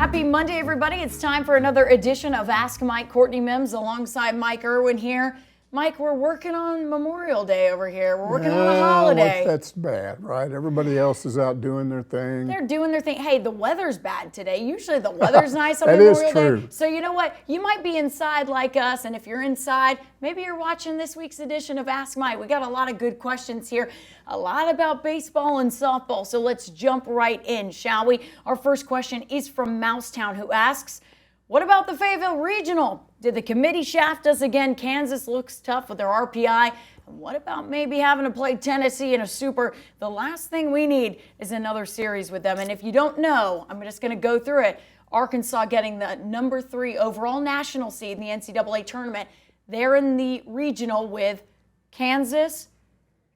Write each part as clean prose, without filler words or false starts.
Happy Monday, everybody. It's time for another edition of Ask Mike. Courtney Mims alongside Mike Irwin here. Mike, we're working on Memorial Day over here. We're working on a holiday. That's bad, right? Everybody else is out doing their thing. They're doing their thing. Hey, the weather's bad today. Usually the weather's nice on That Memorial is true. Day. So you know what? You might be inside like us, and if you're inside, maybe you're watching this week's edition of Ask Mike. We got a lot of good questions here, a lot about baseball and softball. So let's jump right in, shall we? Our first question is from Mousetown, who asks, what about the Fayetteville Regional? Did the committee shaft us again? Kansas looks tough with their RPI. And what about maybe having to play Tennessee in a super? The last thing we need is another series with them. And if you don't know, I'm just going to go through it. Arkansas getting the number 3 overall national seed in the NCAA tournament. They're in the regional with Kansas,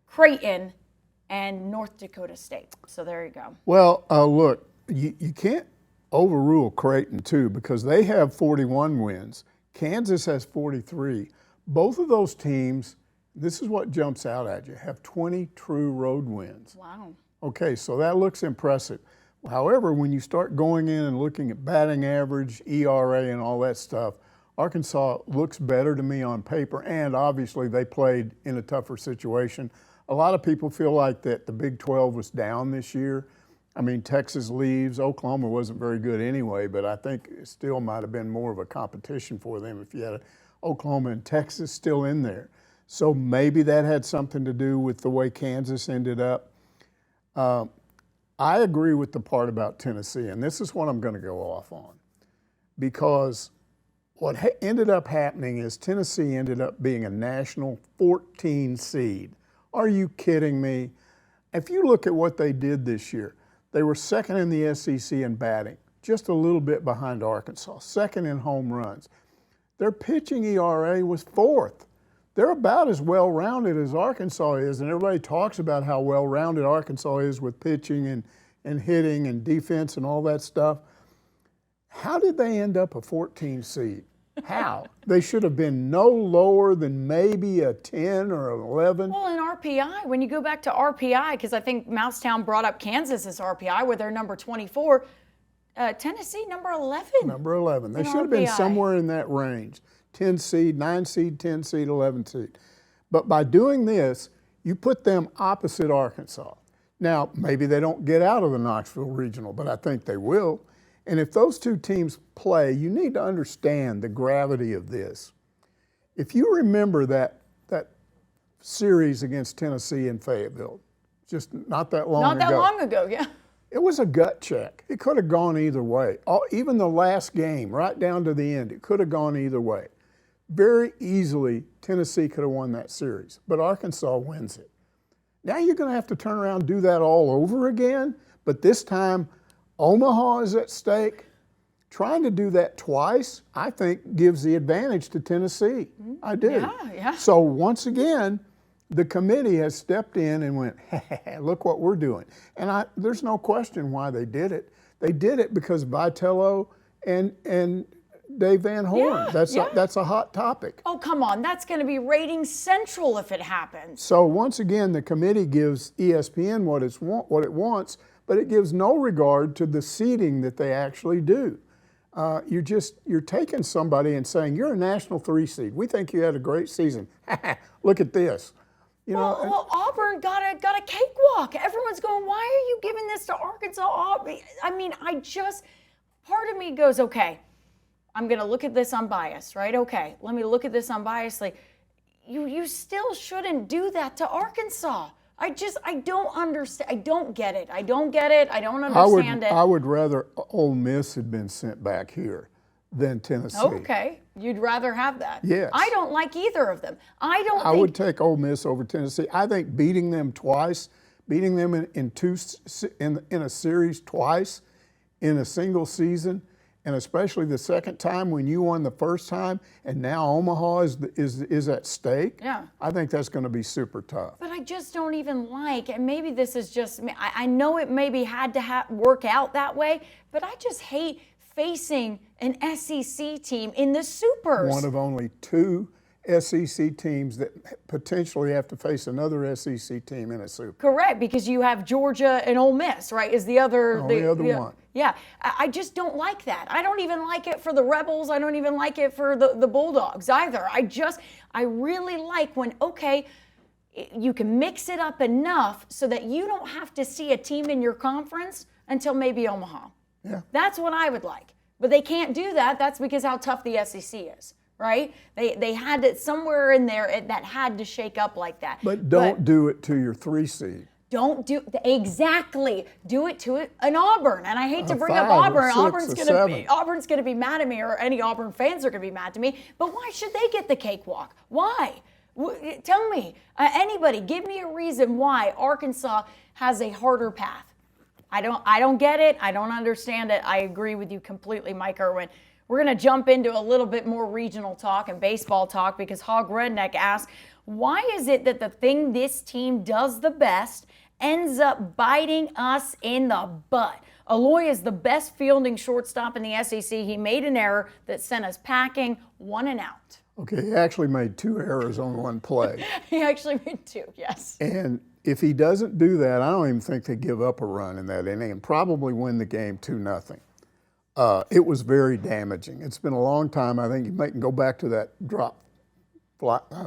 Creighton, and North Dakota State. So there you go. Well, look, you can't overrule Creighton, too, because they have 41 wins. Kansas has 43. Both of those teams, this is what jumps out at you, have 20 true road wins. Wow. Okay, so that looks impressive. However, when you start going in and looking at batting average, ERA, and all that stuff, Arkansas looks better to me on paper, and obviously they played in a tougher situation. A lot of people feel like that the Big 12 was down this year. I mean, Texas leaves. Oklahoma wasn't very good anyway, but I think it still might have been more of a competition for them if you had Oklahoma and Texas still in there. So maybe that had something to do with the way Kansas ended up. I agree with the part about Tennessee, and this is what I'm going to go off on, because what ended up happening is Tennessee ended up being a national 14 seed. Are you kidding me? If you look at what they did this year, they were second in the SEC in batting, just a little bit behind Arkansas, second in home runs. Their pitching ERA was 4th. They're about as well-rounded as Arkansas is, and everybody talks about how well-rounded Arkansas is with pitching and hitting and defense and all that stuff. How did they end up a 14 seed? How? They should have been no lower than maybe a 10 or an 11. Well, in RPI, when you go back to RPI, because I think Mousetown brought up Kansas as RPI, where they're number 24, Tennessee number 11. Number 11. They in should have been RPI. somewhere in that range. 10 seed, 9 seed, 10 seed, 11 seed. But by doing this, you put them opposite Arkansas. Now, maybe they don't get out of the Knoxville Regional, but I think they will. And if those two teams play, you need to understand the gravity of this. If you remember that series against Tennessee in Fayetteville, just not that long ago. Not that long ago, yeah. It was a gut check. It could have gone either way. Even the last game, right down to the end, it could have gone either way. Very easily, Tennessee could have won that series, but Arkansas wins it. Now you're going to have to turn around and do that all over again, but this time Omaha is at stake. Trying to do that twice, I think, gives the advantage to Tennessee. I do. Yeah. So once again, the committee has stepped in and went, hey, look what we're doing. And there's no question why they did it. They did it because Vitello and Dave Van Horn. That's a hot topic. Oh, come on. That's going to be rating central if it happens. So once again, the committee gives ESPN what it wants, but it gives no regard to the seeding that they actually do. You're taking somebody and saying, you're a national 3 seed. We think you had a great season. Look at this. Well, Auburn got a cakewalk. Everyone's going, why are you giving this to Arkansas? I mean, part of me goes, okay, I'm going to look at this unbiased, right? Okay, let me look at this unbiasedly. You still shouldn't do that to Arkansas. I don't understand. I don't get it. I don't understand it. I would rather Ole Miss had been sent back here than Tennessee. Okay. You'd rather have that. Yes. I don't like either of them. I would take Ole Miss over Tennessee. I think beating them twice, beating them in a series twice in a single season, and especially the second time when you won the first time, and now Omaha is at stake. Yeah. I think that's going to be super tough. But I just don't even like, and maybe this is just me. I know it maybe had to work out that way, but I just hate facing an SEC team in the Supers. One of only 2 SEC teams that potentially have to face another SEC team in a Super. Correct, because you have Georgia and Ole Miss, right? Is the other one? Yeah, I just don't like that. I don't even like it for the Rebels. I don't even like it for the Bulldogs either. I really like when, okay, you can mix it up enough so that you don't have to see a team in your conference until maybe Omaha. Yeah. That's what I would like. But they can't do that. That's because how tough the SEC is, right? They had it somewhere in there that had to shake up like that. But don't do it to your 3 seed. Don't do exactly. Do it to an Auburn, and I hate to bring up 5 or Auburn. 6 or Auburn's gonna be mad at me, or any Auburn fans are gonna be mad to me. But why should they get the cakewalk? Why? Tell me, anybody, give me a reason why Arkansas has a harder path. I don't get it. I don't understand it. I agree with you completely, Mike Irwin. We're going to jump into a little bit more regional talk and baseball talk because Hog Redneck asks, why is it that the thing this team does the best ends up biting us in the butt? Aloy is the best fielding shortstop in the SEC. He made an error that sent us packing, 1 and out. Okay, he actually made 2 errors on 1 play. He actually made 2, yes. And if he doesn't do that, I don't even think they give up a run in that inning and probably win the game 2-0. It was very damaging. It's been a long time. I think you can go back to that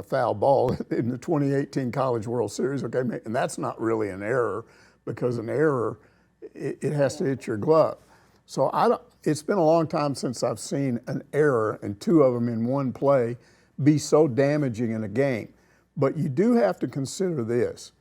foul ball in the 2018 College World Series. Okay, and that's not really an error because an error, it has to hit your glove. So it's been a long time since I've seen an error and 2 of them in 1 play be so damaging in a game. But you do have to consider this.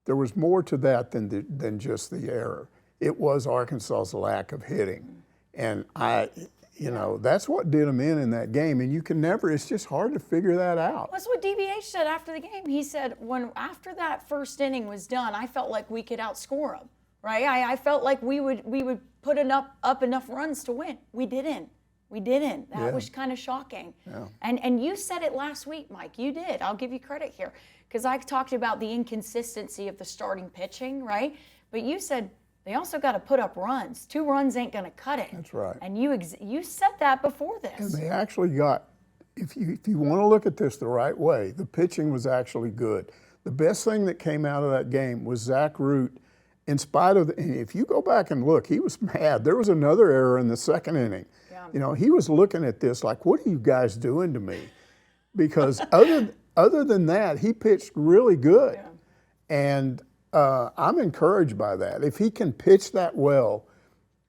There was more to that than just the error. It was Arkansas's lack of hitting. And that's what did them in that game. And you can never, it's just hard to figure that out. That's what DBH said after the game. He said, after that first inning was done, I felt like we could outscore them, right? I felt like we would put up enough runs to win. We didn't. That was kind of shocking. Yeah. And you said it last week, Mike. You did. I'll give you credit here. Because I talked about the inconsistency of the starting pitching, right? But you said they also got to put up runs. 2 runs ain't going to cut it. That's right. And you said that before this. And they actually got, if you want to look at this the right way, the pitching was actually good. The best thing that came out of that game was Zach Root. In spite of and if you go back and look, he was mad. There was another error in the 2nd inning. Yeah. He was looking at this like, what are you guys doing to me? Because other than that, he pitched really good. Yeah. And I'm encouraged by that. If he can pitch that well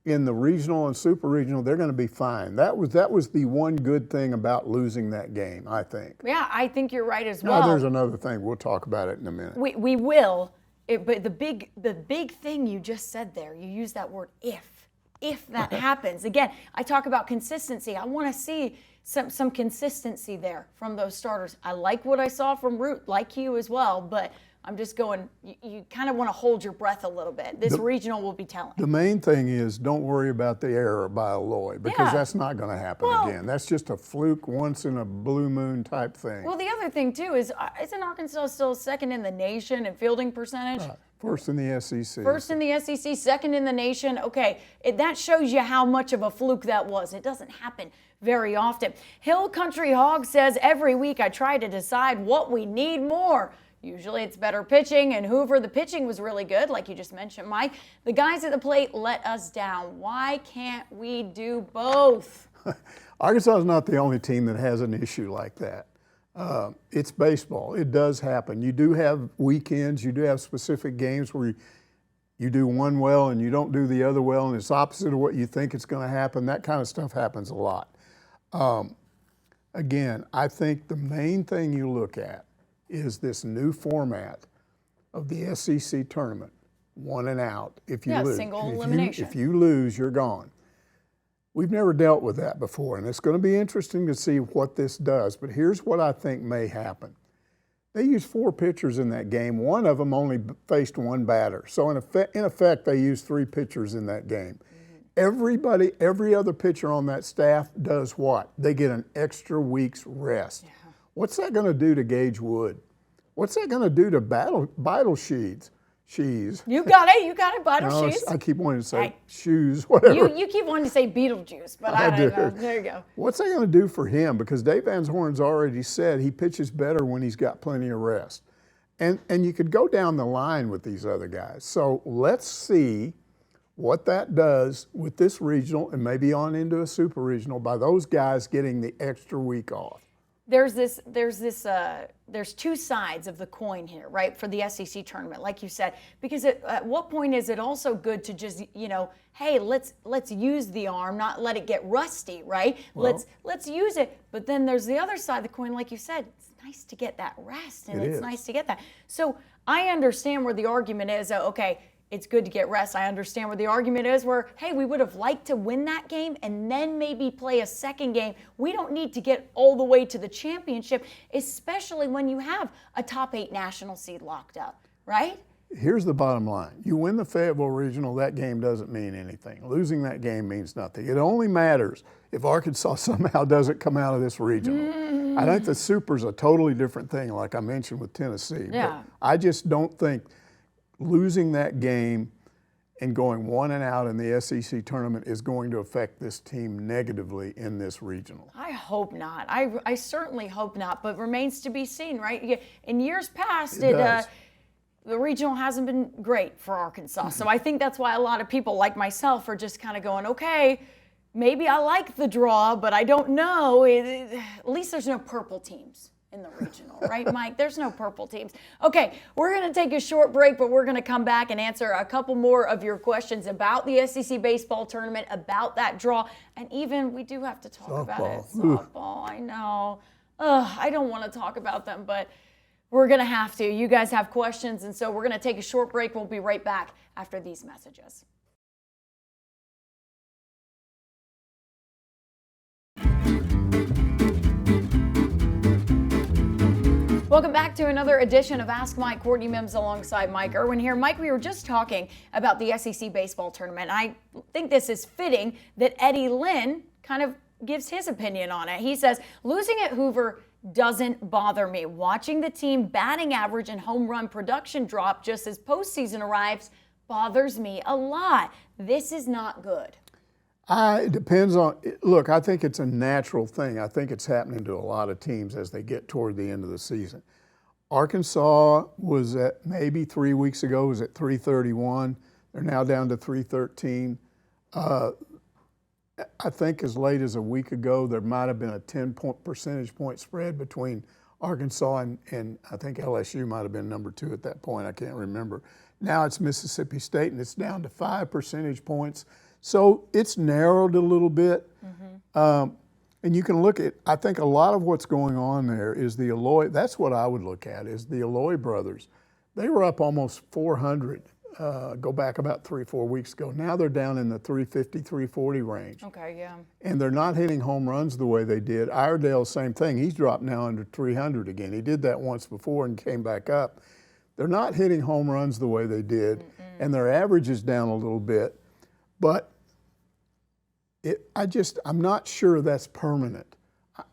in the regional and super regional, they're going to be fine. That was the one good thing about losing that game, I think. Yeah, I think you're right as well. Now, there's another thing. We'll talk about it in a minute. We will. But the big thing you just said there, you use that word if that happens. Again, I talk about consistency. I want to see some consistency there from those starters. I like what I saw from Root, like you as well, but I'm just going, you kind of want to hold your breath a little bit. This regional will be telling. The main thing is don't worry about the error by Aloy because that's not going to happen again. That's just a fluke, once in a blue moon type thing. Well, the other thing, too, is isn't Arkansas still 2nd in the nation in fielding percentage? Right. First in the SEC. First in the SEC, 2nd in the nation. Okay, that shows you how much of a fluke that was. It doesn't happen very often. Hill Country Hog says, every week I try to decide what we need more. Usually it's better pitching, and Hoover, the pitching was really good, like you just mentioned, Mike. The guys at the plate let us down. Why can't we do both? Arkansas is not the only team that has an issue like that. It's baseball. It does happen. You do have weekends. You do have specific games where you do one well and you don't do the other well, and it's opposite of what you think it's going to happen. That kind of stuff happens a lot. Again, I think the main thing you look at is this new format of the SEC tournament, 1 and out. If you lose, single elimination. If you lose, you're gone. We've never dealt with that before, and it's going to be interesting to see what this does. But here's what I think may happen. They used 4 pitchers in that game. 1 of them only faced 1 batter. So in effect, they used 3 pitchers in that game. Mm-hmm. Every other pitcher on that staff does what? They get an extra week's rest. Yeah. What's that going to do to Gage Wood? What's that going to do to Vital Sheeds? Cheese. You got it, butter No, cheese. I keep wanting to say Hey. shoes, whatever. You keep wanting to say Beetlejuice, but I don't know. There you go. What's that going to do for him? Because Dave Van Horn's already said he pitches better when he's got plenty of rest. And you could go down the line with these other guys. So let's see what that does with this regional and maybe on into a super regional by those guys getting the extra week off. There's two sides of the coin here, right, for the SEC tournament, like you said, because at what point is it also good to just, hey, let's use the arm, not let it get rusty, right? Well, let's use it. But then there's the other side of the coin, like you said, it's nice to get that rest, and it's nice to get that. So I understand where the argument is, okay, it's good to get rest. I understand where the argument is where, hey, we would have liked to win that game and then maybe play a second game. We don't need to get all the way to the championship, especially when you have a top 8 national seed locked up, right? Here's the bottom line. You win the Fayetteville Regional, that game doesn't mean anything. Losing that game means nothing. It only matters if Arkansas somehow doesn't come out of this regional. I think the Super's a totally different thing, like I mentioned with Tennessee. Yeah. But I just don't think losing that game and going 1-0 in the SEC tournament is going to affect this team negatively in this regional. I hope not. I certainly hope not, but remains to be seen, right? In years past, the regional hasn't been great for Arkansas. So I think that's why a lot of people like myself are just kind of going, okay, maybe I like the draw, but I don't know. At least there's no purple teams in the regional, right, Mike? There's no purple teams. Okay, we're going to take a short break, but we're going to come back and answer a couple more of your questions about the SEC baseball tournament, about that draw, and even we do have to talk about it. Softball, I know. I don't want to talk about them, but we're going to have to. You guys have questions, and so we're going to take a short break. We'll be right back after these messages. Welcome back to another edition of Ask Mike. Courtney Mims alongside Mike Irwin here. Mike, we were just talking about the SEC baseball tournament. I think this is fitting that Eddie Lynn kind of gives his opinion on it. He says, losing at Hoover doesn't bother me. Watching the team batting average and home run production drop just as postseason arrives bothers me a lot. This is not good. It depends on, look, I think it's a natural thing. I think it's happening to a lot of teams as they get toward the end of the season. Arkansas was at, maybe 3 weeks ago, was at 331. They're now down to 313. I think as late as a week ago, there might have been a 10 percentage point spread between Arkansas and I think LSU might have been number 2 at that point. I can't remember. Now it's Mississippi State, and it's down to 5 percentage points. So it's narrowed a little bit. And you can look at, I think a lot of what's going on there is the Alloy, that's what I would look at, is the Alloy brothers. They were up almost 400, go back about 3-4 weeks ago. Now they're down in the 350, 340 range. Okay, yeah. And they're not hitting home runs the way they did. Iredale, same thing. He's dropped now under 300 again. He did that once before and came back up. They're not hitting home runs the way they did, and their average is down a little bit. But I'm not sure that's permanent.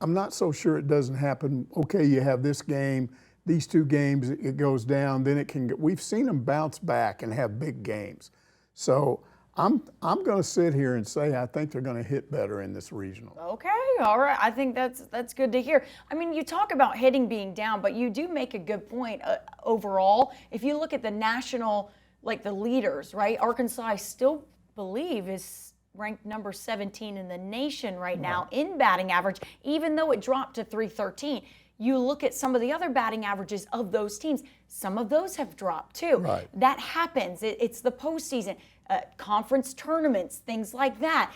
I'm not so sure it doesn't happen. Okay, you have this game, these 2 games, it goes down, then it can. We've seen them bounce back and have big games. So I'm going to sit here and say I think they're going to hit better in this regional. Okay, all right. I think that's good to hear. I mean, you talk about hitting being down, but you do make a good point overall. If you look at the national, like the leaders, right? Arkansas, I still believe, is ranked number 17 in the nation right now in batting average, even though it dropped to 313. You look at some of the other batting averages of those teams, some of those have dropped too. Right. That happens. It's the postseason, conference tournaments, things like that.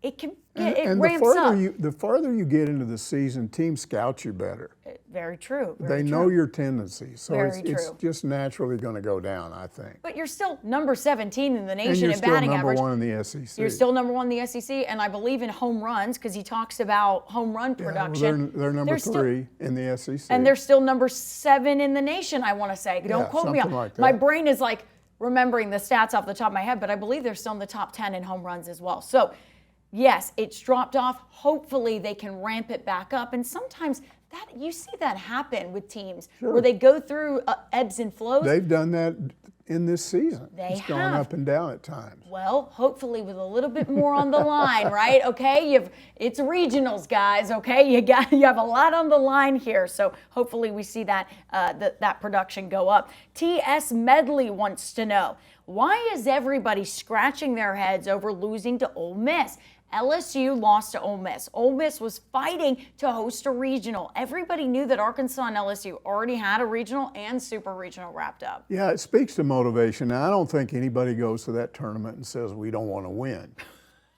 It can ramps up. The farther you get into the season, teams scout you better. Very true. They know your tendencies, so it's true. just naturally going to go down, I think. But you're still number 17 in the nation And you're in still batting number average. 1 in the SEC. You're still number 1 in the SEC, and I believe in home runs because he talks about home run production. They're number 3 in the SEC. And they're still number 7 in the nation, I want to say. Don't quote me on like that. My brain is like remembering the stats off the top of my head, but I believe they're still in the top 10 in home runs as well. So, yes, it's dropped off. Hopefully they can ramp it back up. And sometimes you see that happen with teams where they go through ebbs and flows. They've done that in this season. It's gone up and down at times. Well, hopefully with a little bit more on the line, right? Okay, it's regionals, guys. Okay, you have a lot on the line here, so hopefully we see that that production go up. T.S. Medley wants to know, why is everybody scratching their heads over losing to Ole Miss? LSU lost to Ole Miss. Ole Miss was fighting to host a regional. Everybody knew that Arkansas and LSU already had a regional and super regional wrapped up. Yeah, it speaks to motivation. Now, I don't think anybody goes to that tournament and says we don't want to win.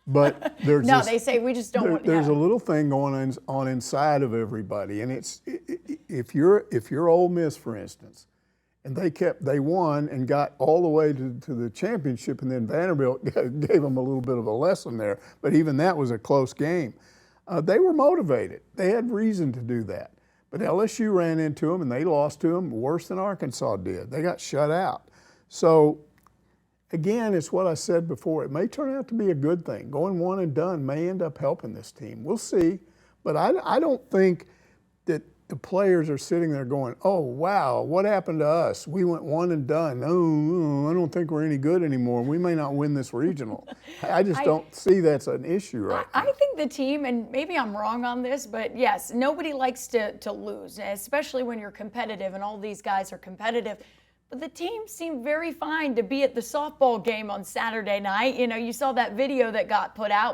But there's no, they say we just don't want to. There's a little thing going on inside of everybody, and it's if you're Ole Miss, for instance, and they won and got all the way to the championship, and then Vanderbilt gave them a little bit of a lesson there. But even that was a close game. They were motivated. They had reason to do that. But LSU ran into them, and they lost to them worse than Arkansas did. They got shut out. So, again, it's what I said before. It may turn out to be a good thing. Going one and done may end up helping this team. We'll see. But I don't think that the players are sitting there going, oh, wow, what happened to us? We went one and done. Oh, I don't think we're any good anymore. We may not win this regional. I just don't see that's an issue right now. I think the team, and maybe I'm wrong on this, but yes, nobody likes to lose, especially when you're competitive, and all these guys are competitive. But the team seemed very fine to be at the softball game on Saturday night. You know, you saw that video that got put out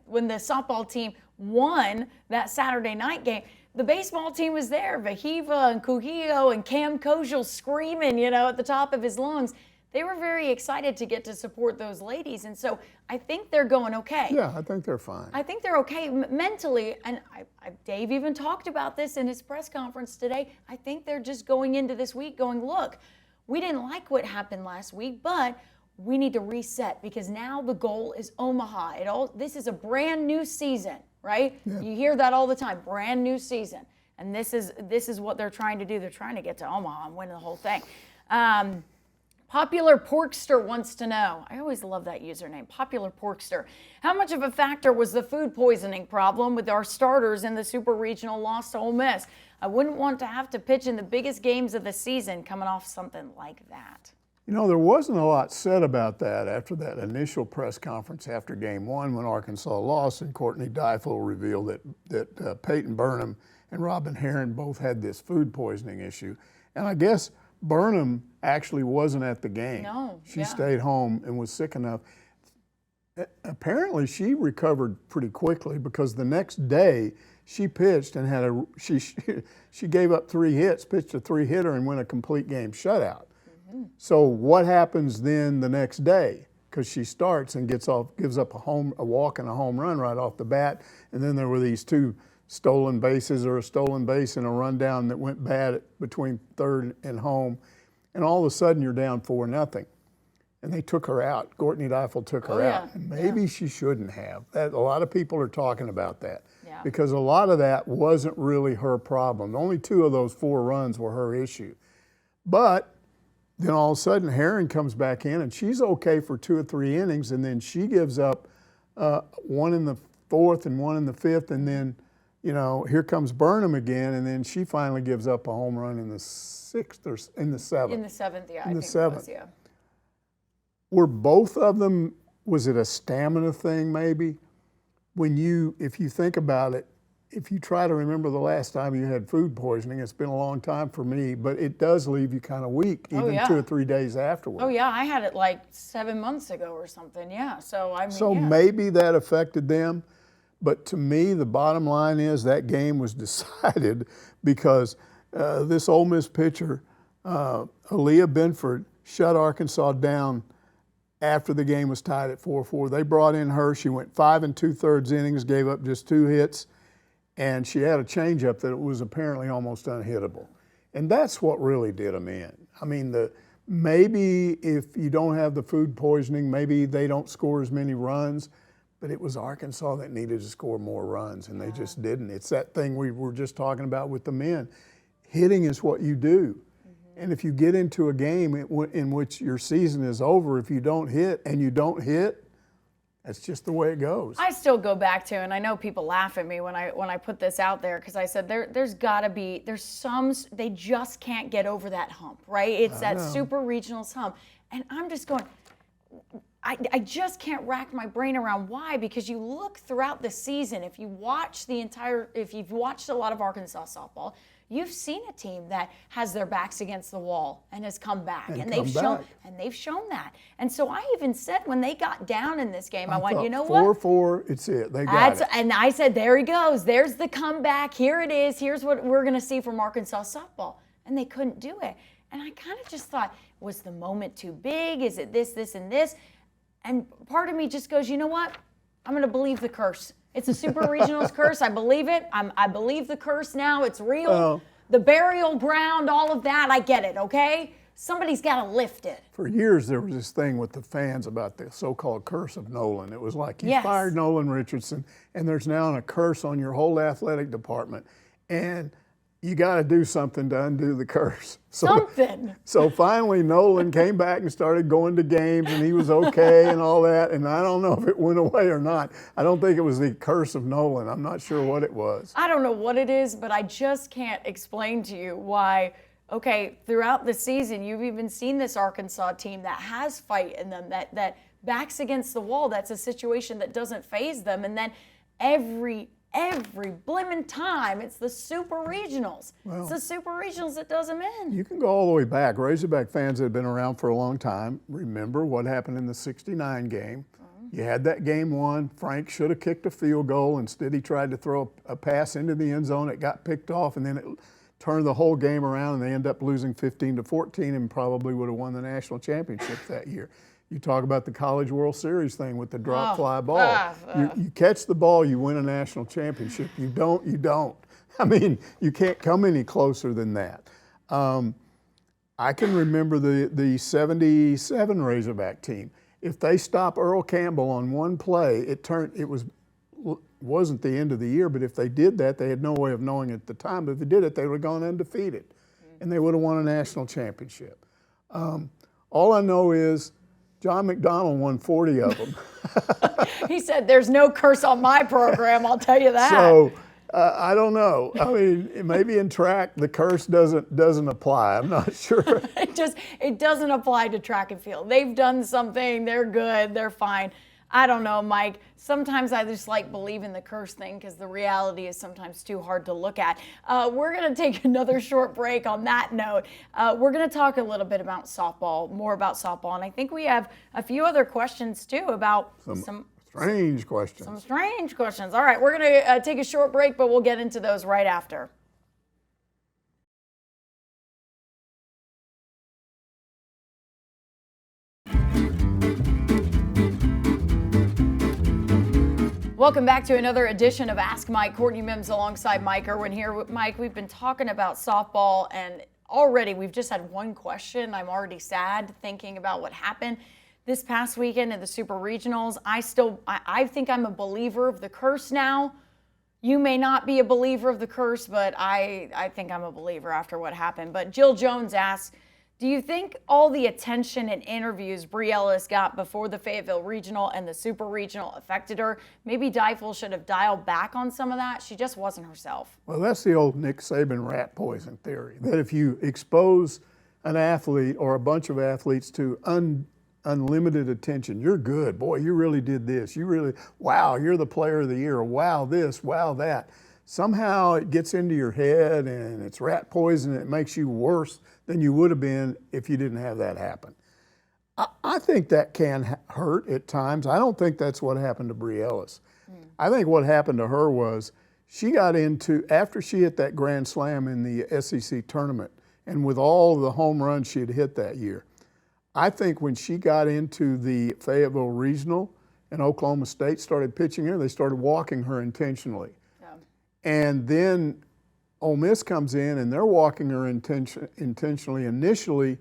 when the softball team won that Saturday night game. The baseball team was there, Vahiva and Kuhio and Cam Kojal screaming, you know, at the top of his lungs. They were very excited to get to support those ladies, and so I think they're going okay. Yeah, I think they're fine. I think they're okay mentally, and Dave even talked about this in his press conference today. I think they're just going into this week going, look, we didn't like what happened last week, but we need to reset because now the goal is Omaha. This is a brand new season. Right? Yeah. You hear that all the time, brand new season. And this is what they're trying to do. They're trying to get to Omaha and win the whole thing. Popular Porkster wants to know, I always love that username, Popular Porkster. How much of a factor was the food poisoning problem with our starters in the Super Regional loss to Ole Miss? I wouldn't want to have to pitch in the biggest games of the season coming off something like that. You know, there wasn't a lot said about that after that initial press conference after Game 1 when Arkansas lost and Courtney Deifel revealed that Peyton Burnham and Robin Herron both had this food poisoning issue. And I guess Burnham actually wasn't at the game. No, she stayed home and was sick enough. Apparently, she recovered pretty quickly because the next day she pitched and she gave up 3 hits, pitched a 3-hitter and went a complete game shutout. So what happens then the next day? Because she starts and gives up a walk and a home run right off the bat, and then there were these 2 stolen bases or a stolen base and a rundown that went bad between third and home, and all of a sudden you're down 4-0, and they took her out. Courtney Deifel took her out, and maybe she shouldn't have. A lot of people are talking about that because a lot of that wasn't really her problem. Only 2 of those 4 runs were her issue, but then all of a sudden, Herron comes back in, and she's okay for 2 or 3 innings, and then she gives up 1 in the 4th and 1 in the 5th, and then, you know, here comes Burnham again, and then she finally gives up a home run in the 6th or in the 7th. In the 7th, yeah. In the 7th. Were both of them, was it a stamina thing maybe? If you think about it, if you try to remember the last time you had food poisoning, it's been a long time for me, but it does leave you kind of weak, even 2 or 3 days afterwards. Oh, yeah, I had it like 7 months ago or something, yeah. So maybe that affected them, but to me, the bottom line is that game was decided because this Ole Miss pitcher, Aaliyah Benford, shut Arkansas down after the game was tied at 4-4. They brought in her. She went 5 2/3 innings, gave up just 2 hits. And she had a changeup that was apparently almost unhittable. And that's what really did them in. I mean, maybe if you don't have the food poisoning, maybe they don't score as many runs, but it was Arkansas that needed to score more runs, and they just didn't. It's that thing we were just talking about with the men. Hitting is what you do. And if you get into a game in which your season is over, if you don't hit and you don't hit, That's just the way it goes. I still go back to, and I know people laugh at me when I put this out there, because I said there's some, they just can't get over that hump, right? It's that super regionals hump. And I'm just going, I just can't rack my brain around why, because you look throughout the season, if you've watched a lot of Arkansas softball, you've seen a team that has their backs against the wall and has come back, and they've shown that. And so I even said when they got down in this game, I went, you know what? 4-4, it's it. They got it. And I said, there he goes. There's the comeback. Here it is. Here's what we're going to see from Arkansas softball. And they couldn't do it. And I kind of just thought, was the moment too big? Is it this, and this? And part of me just goes, you know what? I'm going to believe the curse. It's a Super Regionals curse. I believe it. I believe the curse now. It's real. The burial ground, all of that, I get it, okay? Somebody's got to lift it. For years, there was this thing with the fans about the so-called curse of Nolan. It was like you fired Nolan Richardson, and there's now a curse on your whole athletic department. And you got to do something to undo the curse. So finally, Nolan came back and started going to games, and he was okay and all that. And I don't know if it went away or not. I don't think it was the curse of Nolan. I'm not sure what it was. I don't know what it is, but I just can't explain to you why. Okay, throughout the season, you've even seen this Arkansas team that has fight in them, that backs against the wall. That's a situation that doesn't faze them. And then every blimmin' time, it's the Super Regionals. Well, it's the Super Regionals that does them in. You can go all the way back. Razorback fans that have been around for a long time remember what happened in the '69 game. You had that game won. Frank should have kicked a field goal. Instead, he tried to throw a pass into the end zone. It got picked off, and then it turned the whole game around, and they ended up losing 15-14 and probably would have won the national championship that year. You talk about the College World Series thing with the drop fly ball. You catch the ball, you win a national championship. You don't, you don't. I mean, you can't come any closer than that. I can remember the 77 Razorback team. If they stop Earl Campbell on one play, it wasn't the end of the year, but if they did that, they had no way of knowing at the time. But if they did it, they would have gone undefeated, and they would have won a national championship. All I know is John McDonald won 40 of them. He said, there's no curse on my program, I'll tell you that. So I don't know. I mean, maybe in track the curse doesn't apply. I'm not sure. It doesn't apply to track and field. They've done something, they're good, they're fine. I don't know, Mike. Sometimes I just like believing the curse thing because the reality is sometimes too hard to look at. We're going to take another short break on that note. We're going to talk a little bit about softball, more about softball, and I think we have a few other questions too about some strange questions. Some strange questions. All right, we're going to take a short break, but we'll get into those right after. Welcome back to another edition of Ask Mike. Courtney Mims alongside Mike Irwin here. With Mike, we've been talking about softball, and already we've just had one question. I'm already sad thinking about what happened this past weekend in the Super Regionals. I think I'm a believer of the curse now. You may not be a believer of the curse, but I think I'm a believer after what happened. But Jill Jones asks, do you think all the attention and interviews Bri Ellis got before the Fayetteville Regional and the Super Regional affected her? Maybe Deifel should have dialed back on some of that. She just wasn't herself. Well, that's the old Nick Saban rat poison theory, that if you expose an athlete or a bunch of athletes to unlimited attention, you're good. Boy, you really did this. Wow, you're the player of the year. Wow, this, wow, that. Somehow it gets into your head and it's rat poison and it makes you worse than you would have been if you didn't have that happen. I think that can hurt at times. I don't think that's what happened to Bri Ellis. I think what happened to her was she got into, after she hit that grand slam in the SEC tournament and with all the home runs she had hit that year, I think when she got into the Fayetteville Regional and Oklahoma State started pitching her, they started walking her intentionally. And then Ole Miss comes in and they're walking her intentionally initially,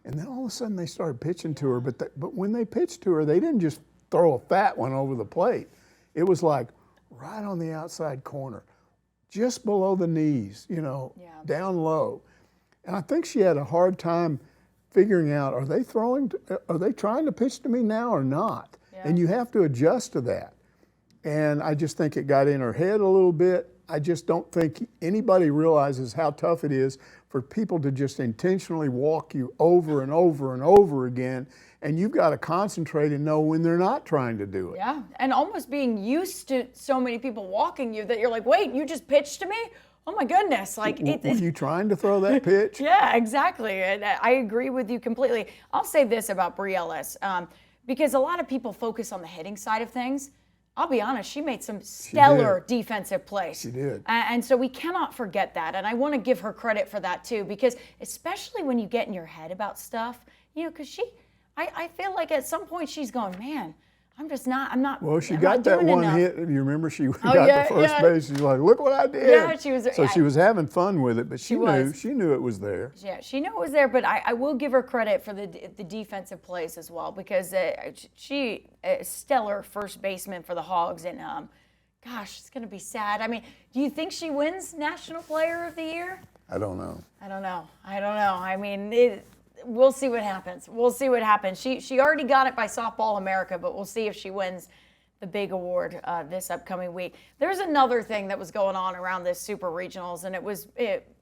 and then all of a sudden they started pitching to her. But when they pitched to her, they didn't just throw a fat one over the plate. It was like right on the outside corner, just below the knees, down low. And I think she had a hard time figuring out, are they trying to pitch to me now or not? And you have to adjust to that. And I just think it got in her head a little bit. I just don't think anybody realizes how tough it is for people to just intentionally walk you over and over and over again. And you've got to concentrate and know when they're not trying to do it. Yeah, and almost being used to so many people walking you that you're like, wait, you just pitched to me? Oh my goodness. Like, were you trying to throw that pitch? Yeah, exactly. And I agree with you completely. I'll say this about Bri Ellis, because a lot of people focus on the hitting side of things. I'll be honest, she made some stellar defensive plays. She did. And so we cannot forget that. And I want to give her credit for that too, because especially when you get in your head about stuff, because I feel like at some point she's going, man, I'm not. Well, she I'm got not that doing one enough. hit. You remember she got the first base. She's like, look what I did. Yeah, she was. So she was having fun with it, but she knew it was there. Yeah, she knew it was there, but I will give her credit for the defensive plays as well, because she a stellar first baseman for the Hogs, and gosh, it's going to be sad. I mean, do you think she wins National Player of the Year? I don't know. I don't know. I mean, we'll see what happens. She already got it by Softball America, but we'll see if she wins the big award this upcoming week. There's another thing that was going on around this Super Regionals, and it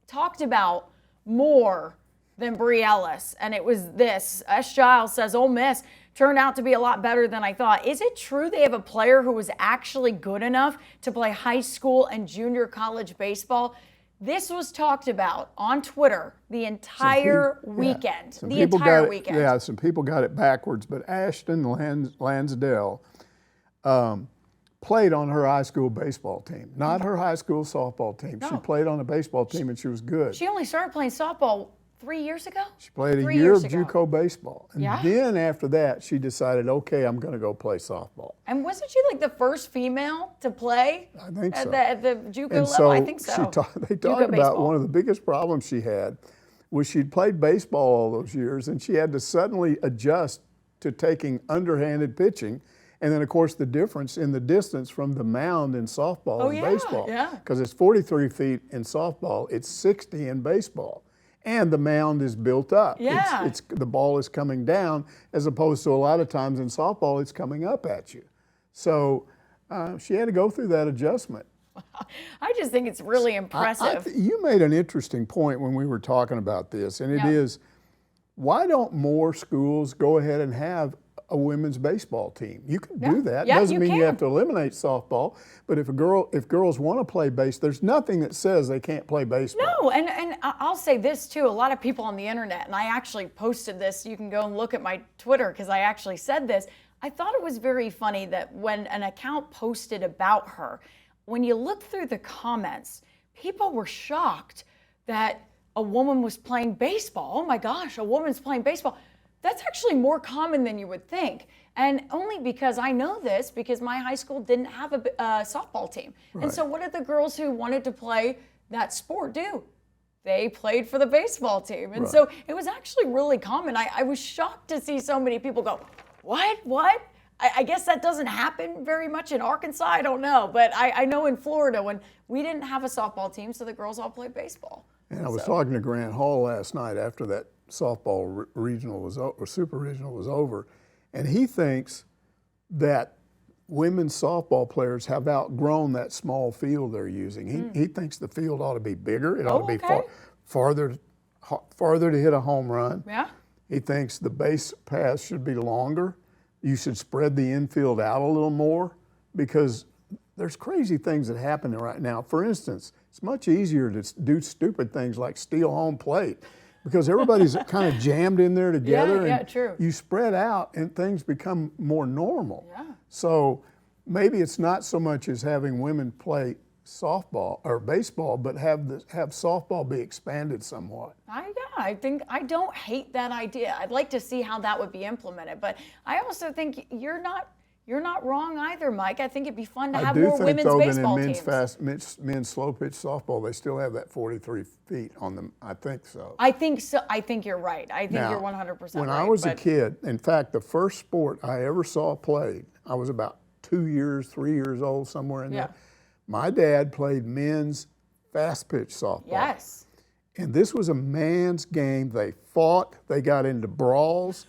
talked about more than Bri Ellis, and it was this. S. Giles says, Ole Miss turned out to be a lot better than I thought. Is it true they have a player who was actually good enough to play high school and junior college baseball? This was talked about on Twitter the entire weekend. Some people got it backwards, but Ashton Lansdale played on her high school baseball team, not her high school softball team. No. She played on a baseball team, and she was good. She only started playing softball 3 years ago? She played a year of JUCO baseball. And then after that, she decided, okay, I'm going to go play softball. And wasn't she like the first female to play I think so. At the JUCO level? So I think so. They talked about one of the biggest problems she had was she'd played baseball all those years, and she had to suddenly adjust to taking underhanded pitching. And then, of course, the difference in the distance from the mound in softball and baseball. Because it's 43 feet in softball, it's 60 in baseball. And the mound is built up. Yeah. The ball is coming down, as opposed to a lot of times in softball, it's coming up at you. So she had to go through that adjustment. I just think it's really impressive. You made an interesting point when we were talking about this, and it is, why don't more schools go ahead and have a women's baseball team? You can do that. Doesn't mean you have to eliminate softball, but if girls want to play there's nothing that says they can't play baseball. No, and I'll say this too. A lot of people on the internet, and I actually posted this. You can go and look at my Twitter because I actually said this. I thought it was very funny that when an account posted about her, when you look through the comments, people were shocked that a woman was playing baseball. Oh my gosh, a woman's playing baseball. That's actually more common than you would think. And only because I know this, because my high school didn't have a softball team. Right. And so what did the girls who wanted to play that sport do? They played for the baseball team. And so it was actually really common. I was shocked to see so many people go, what? I guess that doesn't happen very much in Arkansas. I don't know. But I know in Florida, when we didn't have a softball team, so the girls all played baseball. And I was talking to Grant Hall last night after that softball regional or super regional was over, and he thinks that women's softball players have outgrown that small field they're using. He thinks the field ought to be bigger. It ought to be farther to hit a home run. Yeah. He thinks the base paths should be longer. You should spread the infield out a little more, because there's crazy things that happen right now. For instance, it's much easier to do stupid things like steal home plate, because everybody's kind of jammed in there together. Yeah, true. You spread out and things become more normal. Yeah. So maybe it's not so much as having women play softball or baseball, but have softball be expanded somewhat. I think I don't hate that idea. I'd like to see how that would be implemented, but I also think you're not wrong either, Mike. I think it'd be fun to have more women's baseball teams. I do think, though, men's slow pitch softball, they still have that 43 feet on them. I think so. I think so. I think you're right. I think you're 100% right. When I was a kid, in fact, the first sport I ever saw played, I was about 3 years old, somewhere in there. My dad played men's fast pitch softball. Yes. And this was a man's game. They fought. They got into brawls.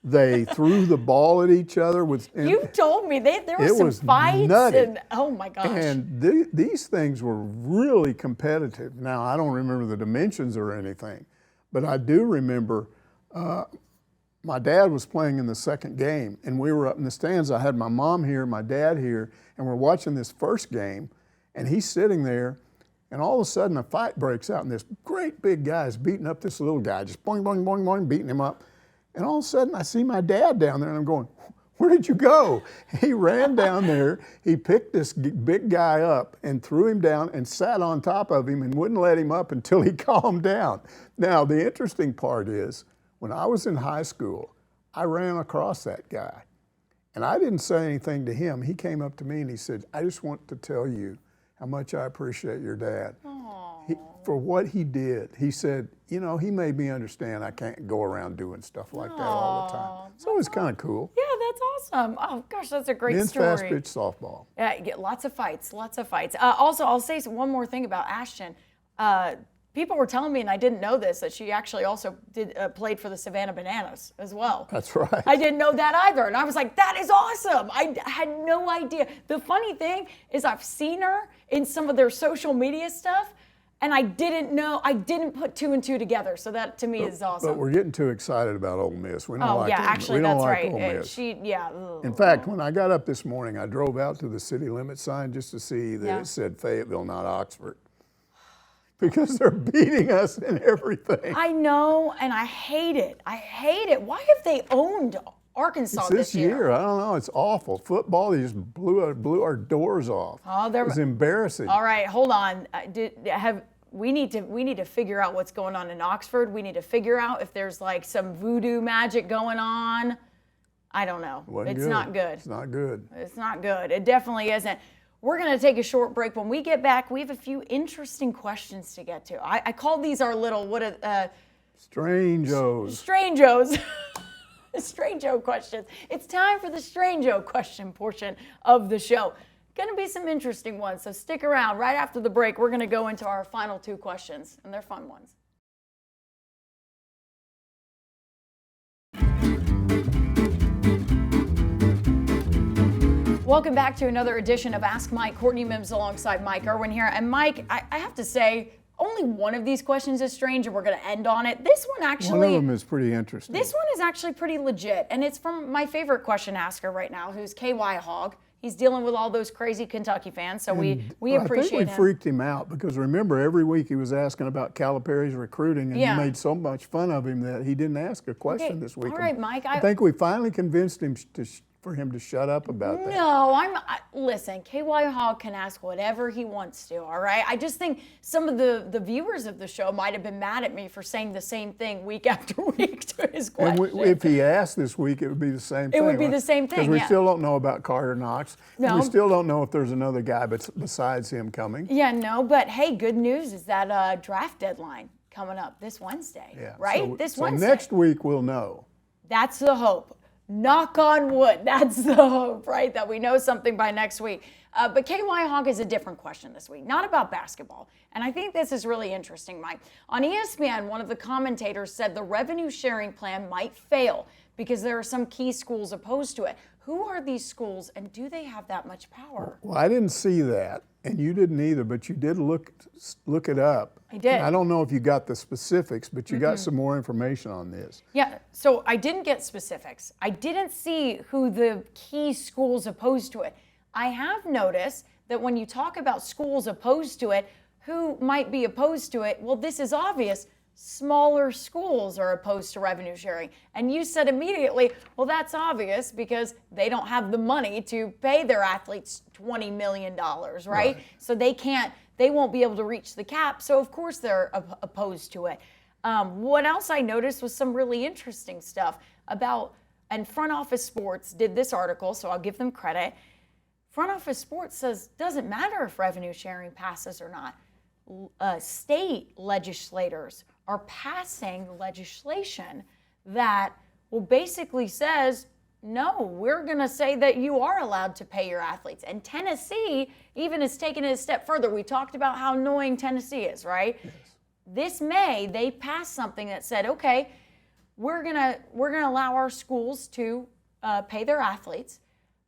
They threw the ball at each other. You told me there were some fights. Nutty. And oh my gosh. And these things were really competitive. Now, I don't remember the dimensions or anything, but I do remember my dad was playing in the second game, and we were up in the stands. I had my mom here, my dad here, and we're watching this first game, and he's sitting there, and all of a sudden a fight breaks out, and this great big guy is beating up this little guy, just boing, boing, boing, boing, beating him up. And all of a sudden I see my dad down there, and I'm going, where did you go? He ran down there, he picked this big guy up and threw him down and sat on top of him and wouldn't let him up until he calmed down. Now, the interesting part is, when I was in high school, I ran across that guy, and I didn't say anything to him. He came up to me and he said, I just want to tell you how much I appreciate your dad. For what he did. He said, you know, he made me understand I can't go around doing stuff like that all the time. So it was kind of cool. Yeah, that's awesome. Oh gosh, that's a great Men's story. fast pitch softball. Yeah, you get lots of fights, lots of fights. Also, I'll say one more thing about Ashton. People were telling me, and I didn't know this, that she actually also played for the Savannah Bananas as well. That's right. I didn't know that either. And I was like, that is awesome. I had no idea. The funny thing is I've seen her in some of their social media stuff, and I didn't put two and two together. So that to me is awesome. But we're getting too excited about Ole Miss. We don't like yeah, them. actually, we don't that's like right. Ole Miss. In fact, when I got up this morning, I drove out to the city limit sign just to see that it said Fayetteville, not Oxford. Because they're beating us in everything. I know, and I hate it. I hate it. Why have they owned Arkansas this year? I don't know. It's awful. Football, they just blew our doors off. It was embarrassing. All right, hold on. We need to figure out what's going on in Oxford. We need to figure out if there's like some voodoo magic going on. I don't know. It's not good. It's not good. It's not good. It definitely isn't. We're going to take a short break. When we get back, we have a few interesting questions to get to. I call these our little, Strange-O's. Strange-O's. Strange-O questions. It's time for the Strange-O question portion of the show. Going to be some interesting ones, so stick around. Right after the break, we're going to go into our final two questions, and they're fun ones. Welcome back to another edition of Ask Mike. Courtney Mims alongside Mike Irwin here. And Mike, I have to say, only one of these questions is strange, and we're going to end on it. This one actually... One of them is pretty interesting. This one is actually pretty legit, and it's from my favorite question asker right now, who's KY Hog. He's dealing with all those crazy Kentucky fans, so we appreciate him. I think we freaked him out because remember, every week he was asking about Calipari's recruiting, and you made so much fun of him that he didn't ask a question this week. All right, Mike. I think we finally convinced him for him to shut up about that. No, listen, KY Hog can ask whatever he wants to, all right? I just think some of the viewers of the show might have been mad at me for saying the same thing week after week to his question. And if he asked this week, it would be the same thing. It would be the same thing, because we still don't know about Carter Knox. No. And we still don't know if there's another guy besides him coming. Yeah, no, but hey, good news is that draft deadline coming up this Wednesday, right? This Wednesday. So next week we'll know. That's the hope. Knock on wood. That's the hope, right? That we know something by next week. But KY Hog is a different question this week, not about basketball. And I think this is really interesting, Mike. On ESPN, one of the commentators said the revenue sharing plan might fail because there are some key schools opposed to it. Who are these schools, and do they have that much power? Well, I didn't see that, and you didn't either, but you did look it up. I did. And I don't know if you got the specifics, but you got some more information on this. Yeah, so I didn't get specifics. I didn't see who the key schools opposed to it. I have noticed that when you talk about schools opposed to it, who might be opposed to it? Well, this is obvious. Smaller schools are opposed to revenue sharing. And you said immediately, well, that's obvious because they don't have the money to pay their athletes $20 million, right? So they won't be able to reach the cap. So of course they're opposed to it. What else I noticed was some really interesting stuff about, and Front Office Sports did this article, so I'll give them credit. Front Office Sports says, doesn't matter if revenue sharing passes or not. State legislators are passing legislation that basically says, no, we're going to say that you are allowed to pay your athletes. And Tennessee even has taken it a step further. We talked about how annoying Tennessee is, right? Yes. This May, they passed something that said, okay, we're gonna allow our schools to pay their athletes.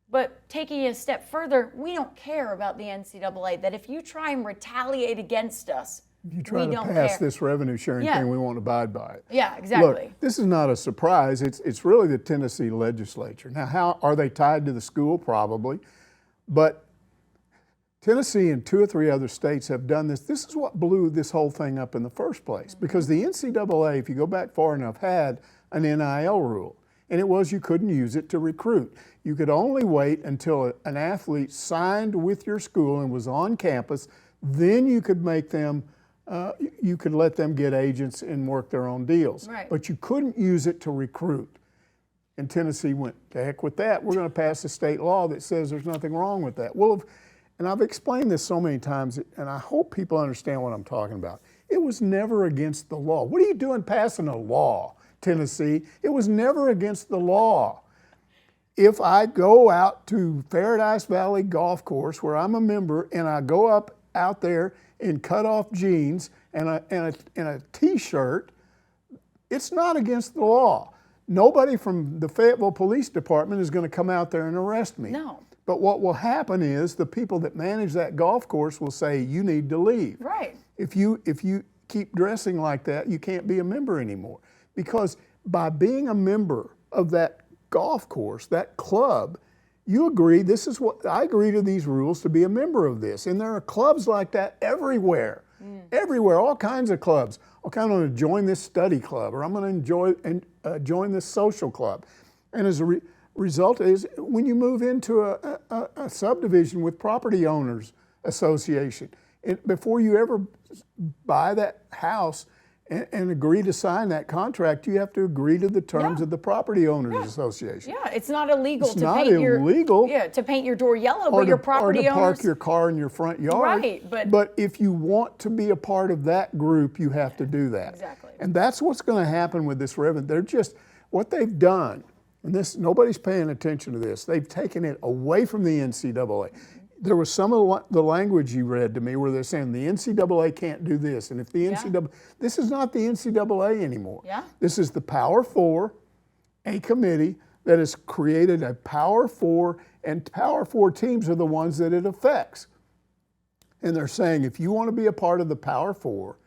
But taking it a step further, we don't care about the NCAA, that if you try and retaliate against us, you try we to don't pass care. this revenue sharing thing, we won't abide by it. Yeah, exactly. Look, this is not a surprise. It's really the Tennessee legislature. Now, how are they tied to the school? Probably. But Tennessee and 2 or 3 other states have done this. This is what blew this whole thing up in the first place. Because the NCAA, if you go back far enough, had an NIL rule. And it was you couldn't use it to recruit. You could only wait until an athlete signed with your school and was on campus. Then you could make them, you could let them get agents and work their own deals. Right. But you couldn't use it to recruit. And Tennessee went, to heck with that. We're going to pass a state law that says there's nothing wrong with that. Well, and I've explained this so many times, and I hope people understand what I'm talking about. It was never against the law. What are you doing passing a law, Tennessee? It was never against the law. If I go out to Paradise Valley Golf Course, where I'm a member, and I go out there in cut-off jeans and a T-shirt, it's not against the law. Nobody from the Fayetteville Police Department is going to come out there and arrest me. No. But what will happen is the people that manage that golf course will say, you need to leave. Right. If you keep dressing like that, you can't be a member anymore. Because by being a member of that golf course, that club, you agree, I agree to these rules to be a member of this. And there are clubs like that everywhere. Everywhere, all kinds of clubs. Okay, I'm going to join this study club, or I'm going to join this social club. And as a result is, when you move into a subdivision with property owners association, before you ever buy that house and agree to sign that contract, you have to agree to the terms of the property owners association. Yeah, it's not illegal to paint your door yellow, but your property owners, or to owners park your car in your front yard. Right, but if you want to be a part of that group, you have to do that. Exactly. And that's what's going to happen with this revenue. They're just what they've done. And nobody's paying attention to this. They've taken it away from the NCAA. There was some of the language you read to me where they're saying the NCAA can't do this. And if the NCAA, this is not the NCAA anymore. Yeah. This is the Power Four, a committee that has created a Power Four, and Power Four teams are the ones that it affects. And they're saying if you want to be a part of the Power Four,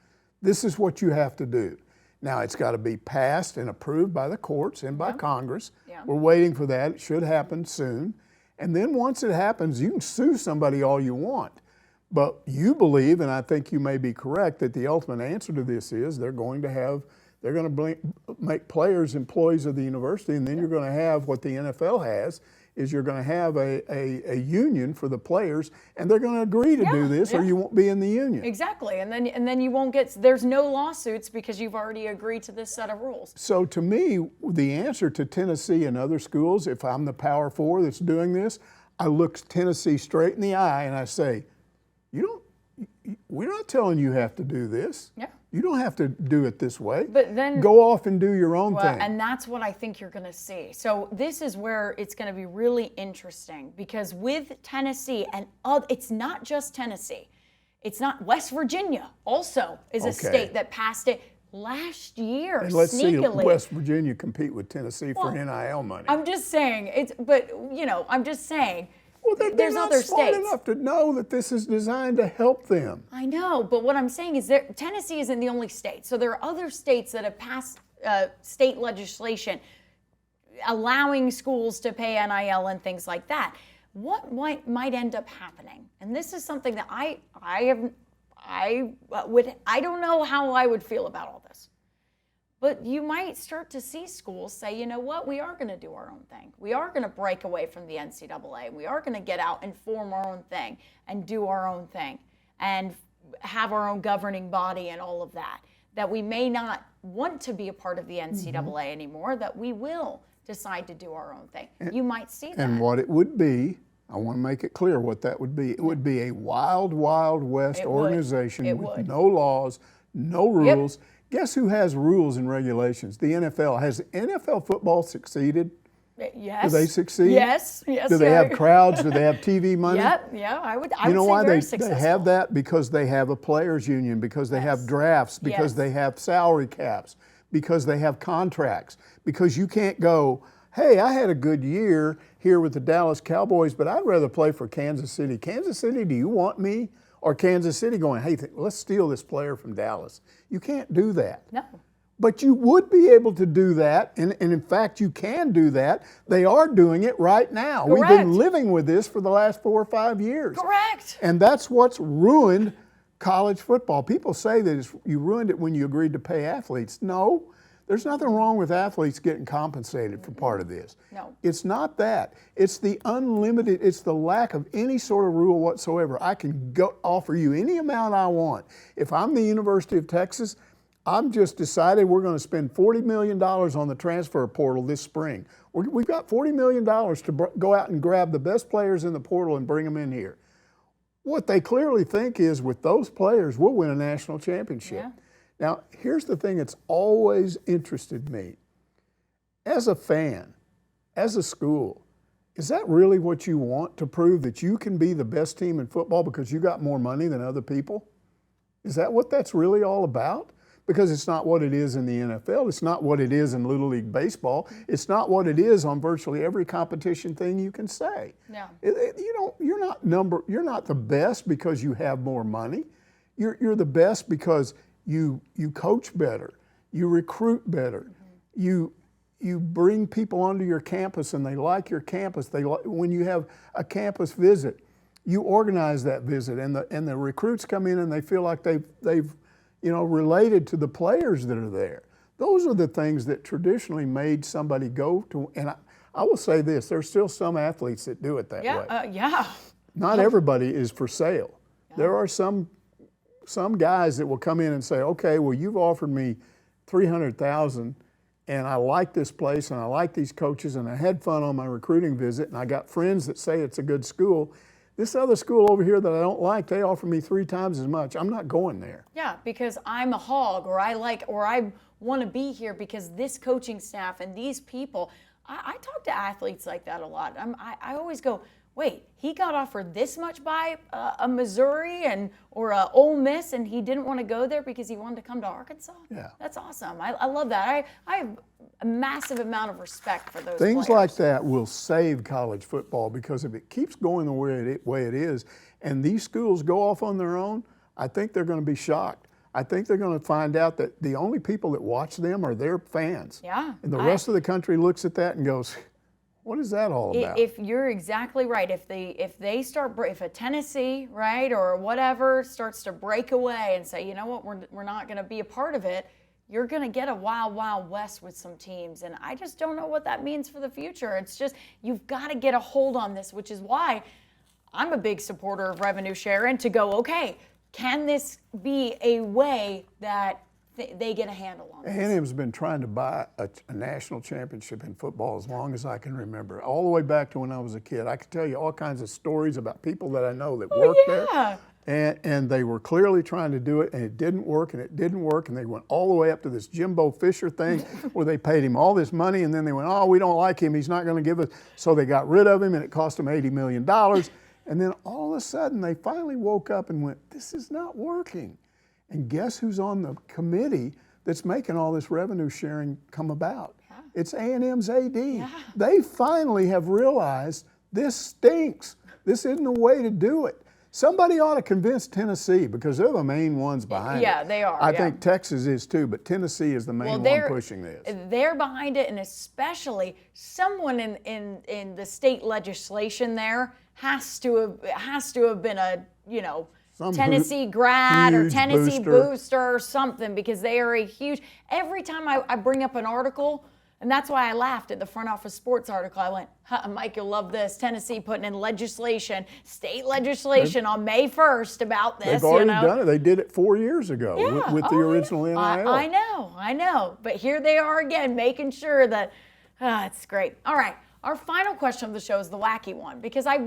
this is what you have to do. Now, it's got to be passed and approved by the courts and by Congress. Yeah. We're waiting for that. It should happen soon. And then once it happens, you can sue somebody all you want. But you believe, and I think you may be correct, that the ultimate answer to this is they're going to make players employees of the university, and then you're going to have what the NFL has, is you're going to have a union for the players, and they're going to agree to do this, or you won't be in the union. Exactly, and then you won't get, there's no lawsuits because you've already agreed to this set of rules. So to me, the answer to Tennessee and other schools, if I'm the Power Four that's doing this, I look Tennessee straight in the eye and I say, we're not telling you have to do this. Yeah. You don't have to do it this way. But then go off and do your own thing. And that's what I think you're going to see. So this is where it's going to be really interesting, because with Tennessee, and it's not just Tennessee. It's not West Virginia also is a state that passed it last year. And let's sneakily. see West Virginia compete with Tennessee for NIL money. I'm just saying, I'm just saying. Well, they're not other smart states enough to know that this is designed to help them. I know, but what I'm saying is Tennessee isn't the only state. So there are other states that have passed state legislation allowing schools to pay NIL and things like that. What might end up happening? And this is something that I don't know how I would feel about all this. But you might start to see schools say, you know what, we are going to do our own thing. We are going to break away from the NCAA. We are going to get out and form our own thing and do our own thing and have our own governing body and all of that. That we may not want to be a part of the NCAA anymore, that we will decide to do our own thing. You might see that. And what it would be, I want to make it clear what that would be. It would be a wild, wild west organization with no laws, no rules. Yep. Guess who has rules and regulations? The NFL. Has NFL football succeeded? Yes. Do they succeed? Yes. Do they have crowds? Do they have TV money? Yep. Yeah. I would you know say why very they successful. have that? Because they have a players union, because they have drafts, because they have salary caps, because they have contracts. Because you can't go, hey, I had a good year here with the Dallas Cowboys, but I'd rather play for Kansas City. Kansas City, do you want me? Or Kansas City going, hey, let's steal this player from Dallas. You can't do that. No. But you would be able to do that, and in fact, you can do that. They are doing it right now. Correct. We've been living with this for the last 4 or 5 years. Correct. And that's what's ruined college football. People say that you ruined it when you agreed to pay athletes. No, there's nothing wrong with athletes getting compensated for part of this. No. It's not that. It's the unlimited, it's the lack of any sort of rule whatsoever. I can go offer you any amount I want. If I'm the University of Texas, I'm just decided we're going to spend $40 million on the transfer portal this spring. We've got $40 million to go out and grab the best players in the portal and bring them in here. What they clearly think is with those players, we'll win a national championship. Yeah. Now, here's the thing that's always interested me. As a fan, as a school, is that really what you want, to prove that you can be the best team in football because you got more money than other people? Is that what that's really all about? Because it's not what it is in the NFL. It's not what it is in Little League Baseball. It's not what it is on virtually every competition thing you can say. No. You're not the best because you have more money. You're the best because you coach better, you recruit better, you bring people onto your campus and they like your campus. When you have a campus visit, you organize that visit, and the recruits come in and they feel like they've related to the players that are there. Those are the things that traditionally made somebody go to, and I will say this, there's still some athletes that do it that way. Yeah. Not everybody is for sale. Yeah. There are some guys that will come in and say, okay, well, you've offered me $300,000 and I like this place and I like these coaches and I had fun on my recruiting visit and I got friends that say it's a good school. This other school over here that I don't like, they offer me 3 times as much. I'm not going there. Yeah, because I'm a hog, or I want to be here because this coaching staff and these people. I talk to athletes like that a lot. I always go, wait, he got offered this much by a Missouri or a Ole Miss, and he didn't want to go there because he wanted to come to Arkansas? Yeah. That's awesome. I love that. I have a massive amount of respect for those things players. like that will save college football, because if it keeps going the way it is, and these schools go off on their own, I think they're going to be shocked. I think they're going to find out that the only people that watch them are their fans. Yeah. And the rest of the country looks at that and goes, what is that all about? If you're exactly right, if a Tennessee, right, or whatever starts to break away and say, you know what, we're not going to be a part of it, you're going to get a wild, wild west with some teams. And I just don't know what that means for the future. It's just, you've got to get a hold on this, which is why I'm a big supporter of revenue share, and to go, okay, can this be a way that they get a handle on this? A&M's been trying to buy a national championship in football as long as I can remember, all the way back to when I was a kid. I could tell you all kinds of stories about people that I know that worked there. And they were clearly trying to do it, and it didn't work, and they went all the way up to this Jimbo Fisher thing where they paid him all this money, and then they went, oh, we don't like him, he's not going to give us, so they got rid of him, and it cost them $80 million. And then all of a sudden, they finally woke up and went, this is not working. And guess who's on the committee that's making all this revenue sharing come about? Yeah. It's A&M's AD. Yeah. They finally have realized this stinks. This isn't the way to do it. Somebody ought to convince Tennessee, because they're the main ones behind it. Yeah, they are. I think Texas is too, but Tennessee is the main one pushing this. They're behind it, and especially someone in the state legislation there has to have been a, Tennessee grad or Tennessee booster or something, because they are a huge. Every time I bring up an article, and that's why I laughed at the Front Office Sports article. I went, Mike, you'll love this. Tennessee putting in state legislation on May 1st about this. They've already done it. They did it 4 years ago with the original NIL. I know. But here they are again, making sure that it's great. All right, our final question of the show is the wacky one, because I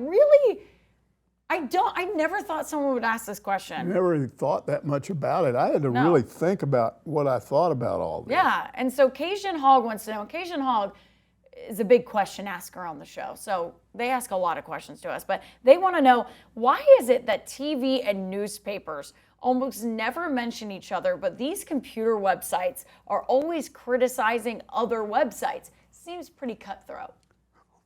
never thought someone would ask this question. I never really thought that much about it. I had to really think about what I thought about all this. Yeah, and so Cajun Hog wants to know. Cajun Hog is a big question asker on the show, so they ask a lot of questions to us, but they want to know, why is it that TV and newspapers almost never mention each other, but these computer websites are always criticizing other websites. Seems pretty cutthroat.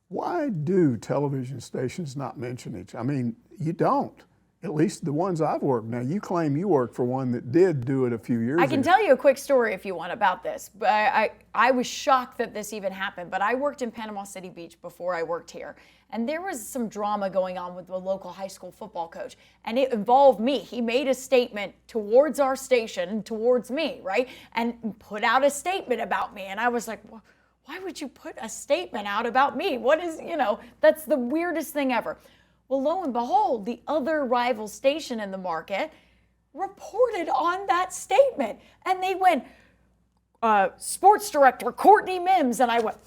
Why do television stations not mention each other? I mean, you don't. At least the ones I've worked. Now, you claim you worked for one that did do it a few years ago. I can tell you a quick story if you want about this. But I was shocked that this even happened. But I worked in Panama City Beach before I worked here. And there was some drama going on with the local high school football coach. And it involved me. He made a statement towards our station, towards me, right? And put out a statement about me. And I was like, well, why would you put a statement out about me? What is, that's the weirdest thing ever. Well, lo and behold, the other rival station in the market reported on that statement. And they went, sports director Courtney Mims. And I went,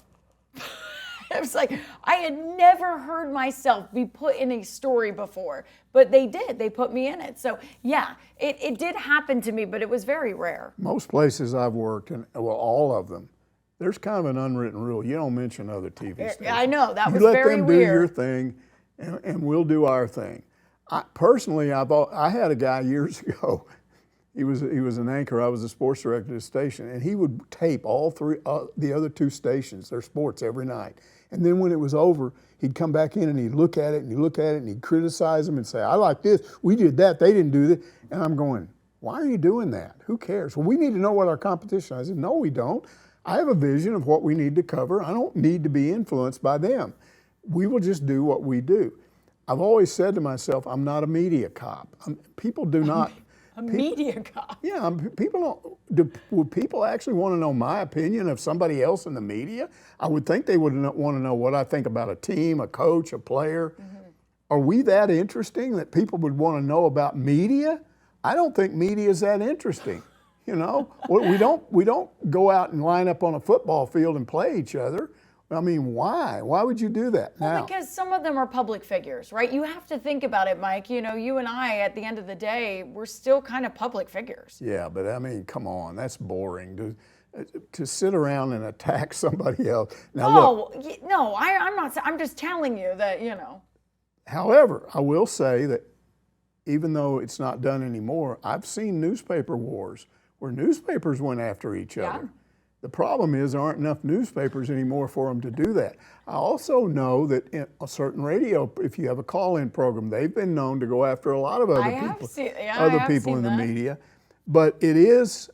it was like, I had never heard myself be put in a story before. But they did. They put me in it. So, yeah, it did happen to me, but it was very rare. Most places I've worked, and well, all of them, there's kind of an unwritten rule. You don't mention other TV stations. I know. That was very weird. You let them do your thing. And we'll do our thing. Personally, I had a guy years ago. He was an anchor. I was the sports director of the station, and he would tape all three the other two stations, their sports, every night. And then when it was over, he'd come back in and he'd look at it and he'd look at it and he'd criticize them and say, "I like this. We did that. They didn't do that." And I'm going, "Why are you doing that? Who cares?" "Well, we need to know what our competition." I said, "No, we don't. I have a vision of what we need to cover. I don't need to be influenced by them. We will just do what we do." I've always said to myself, I'm not a media cop. People do not. Media cop? Yeah, people don't. Would people actually want to know my opinion of somebody else in the media? I would think they would want to know what I think about a team, a coach, a player. Mm-hmm. Are we that interesting that people would want to know about media? I don't think media is that interesting. We don't go out and line up on a football field and play each other. I mean, why? Why would you do that? Well, because some of them are public figures, right? You have to think about it, Mike. You and I, at the end of the day, we're still kind of public figures. Yeah, but I mean, come on, that's boring. To sit around and attack somebody else. Now, look, no, I'm not. I'm just telling you that, However, I will say that even though it's not done anymore, I've seen newspaper wars where newspapers went after each other. The problem is there aren't enough newspapers anymore for them to do that. I also know that in a certain radio, if you have a call-in program, they've been known to go after a lot of other people in the media. But here's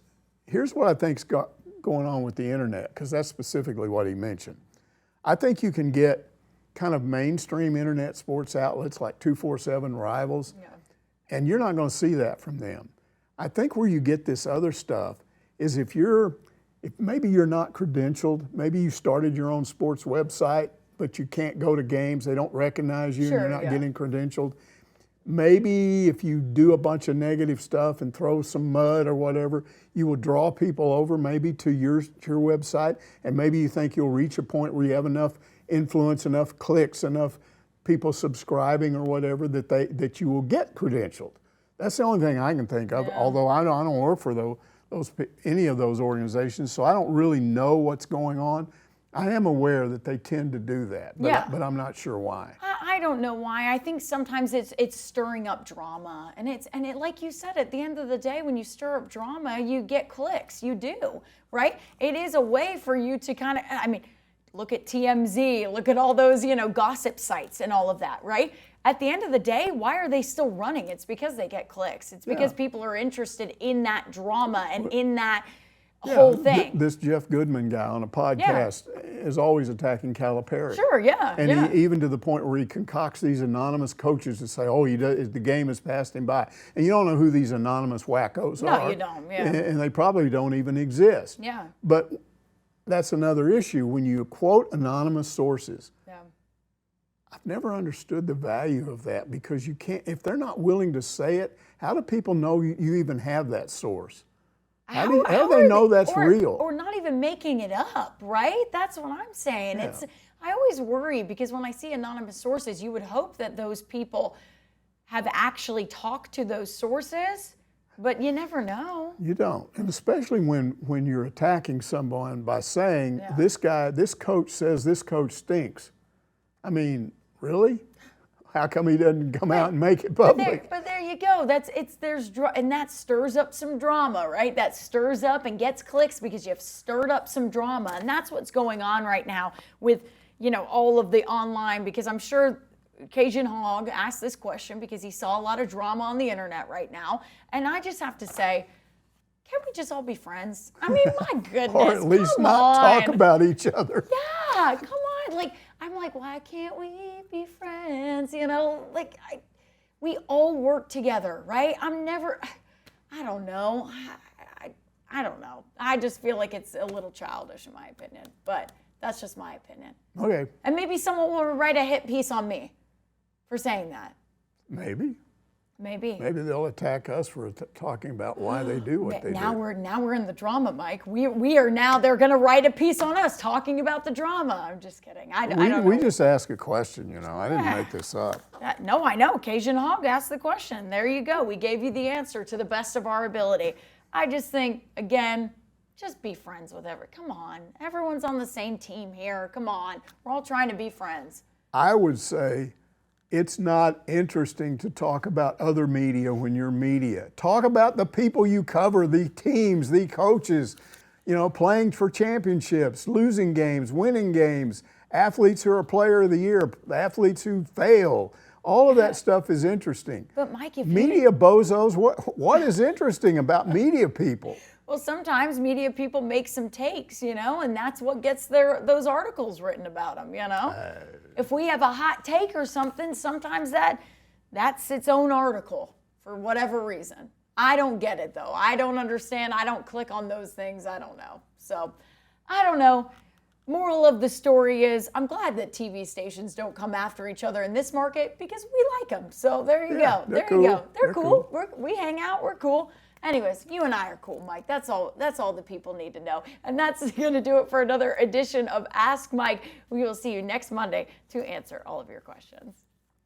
what I think's going on with the internet, because that's specifically what he mentioned. I think you can get kind of mainstream internet sports outlets like 247 Rivals, and you're not going to see that from them. I think where you get this other stuff is if maybe you're not credentialed, maybe you started your own sports website, but you can't go to games, they don't recognize you, and you're not getting credentialed. Maybe if you do a bunch of negative stuff and throw some mud or whatever, you will draw people over maybe to your website, and maybe you think you'll reach a point where you have enough influence, enough clicks, enough people subscribing or whatever that you will get credentialed. That's the only thing I can think of, although I don't work for any of those organizations, so I don't really know what's going on. I am aware that they tend to do that, but I'm not sure why. I don't know why. I think sometimes it's stirring up drama, and like you said, at the end of the day, when you stir up drama, you get clicks. You do, right? It is a way for you to kind of, look at TMZ, look at all those, gossip sites and all of that, right? At the end of the day, why are they still running? It's because they get clicks. It's because people are interested in that drama and in that whole thing. This Jeff Goodman guy on a podcast is always attacking Calipari. Sure, And he, even to the point where he concocts these anonymous coaches to say, the game has passed him by. And you don't know who these anonymous wackos are. No, you don't, And they probably don't even exist. Yeah. But that's another issue. When you quote anonymous sources, I've never understood the value of that, because you can't, if they're not willing to say it, how do people know you even have that source? How do they know that's real? Or not even making it up, right? That's what I'm saying. I always worry, because when I see anonymous sources, you would hope that those people have actually talked to those sources, but you never know. You don't, and especially when you're attacking someone by saying, this coach says this coach stinks. I mean, really? How come he doesn't come out and make it public? But there you go. And that stirs up some drama, right? That stirs up and gets clicks because you've stirred up some drama. And that's what's going on right now with, all of the online, because I'm sure Cajun Hog asked this question because he saw a lot of drama on the internet right now. And I just have to say, can't we just all be friends? I mean, my goodness. Or at least not talk about each other. Yeah, come on. I'm like, why can't we be friends? We all work together, right? I don't know. I don't know. I just feel like it's a little childish in my opinion, but that's just my opinion. Okay. And maybe someone will write a hit piece on me for saying that. Maybe. Maybe they'll attack us for talking about why they do what they do. Now we're in the drama, Mike. We are now. They're going to write a piece on us talking about the drama. I'm just kidding. I don't know. We just ask a question. I didn't make this up. No, I know. Cajun Hog asked the question. There you go. We gave you the answer to the best of our ability. I just think, again, just be friends with Come on, everyone's on the same team here. Come on, we're all trying to be friends. I would say, it's not interesting to talk about other media when you're media. Talk about the people you cover, the teams, the coaches, playing for championships, losing games, winning games, athletes who are player of the year, athletes who fail. All of that stuff is interesting. But Mike, media bozos, what is interesting about media people? Well, sometimes media people make some takes, and that's what gets those articles written about them, If we have a hot take or something, sometimes that's its own article for whatever reason. I don't get it, though. I don't understand. I don't click on those things. I don't know. So, I don't know. Moral of the story is I'm glad that TV stations don't come after each other in this market because we like them. So, there you go. There you go. They're cool. We hang out. We're cool. Anyways, you and I are cool, Mike. That's all the people need to know. And that's going to do it for another edition of Ask Mike. We will see you next Monday to answer all of your questions.